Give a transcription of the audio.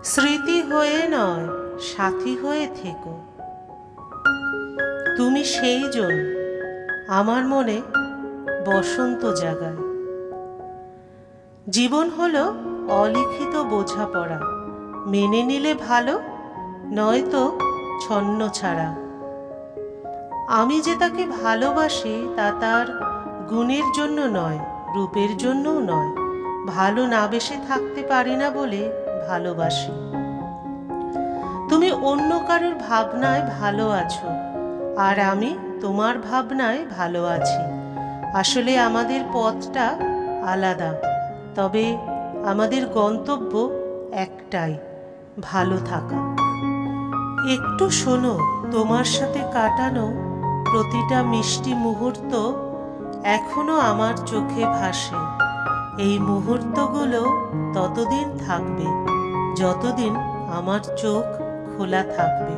স্মৃতি হয়ে নয়, সাথী হয়ে থেকো। তুমি সেই জন আমার মনে বসন্ত জাগায়। জীবন হলো অলিখিত বোঝাপড়া, মেনে নিলে ভালো, নয়তো ছন্ন ছাড়া। আমি যে তাকে ভালোবাসি তা তার গুণের জন্য নয়, রূপের জন্যও নয়। ভালো না বেশে থাকতে পারি না বলে ভালোবাসি। তুমি অন্য কারোর ভাবনায় ভালো আছো, আর আমি তোমার ভাবনায় ভালো আছি। আসলে আমাদের পথটা আলাদা, তবে আমাদের গন্তব্য একটাই, ভালো থাকা। একটু শোনো, তোমার সাথে কাটানো প্রতিটা মিষ্টি মুহূর্ত এখনো আমার চোখে ভাসে। এই মুহূর্তগুলো ততদিন থাকবে যতদিন আমার চোখ খোলা থাকবে।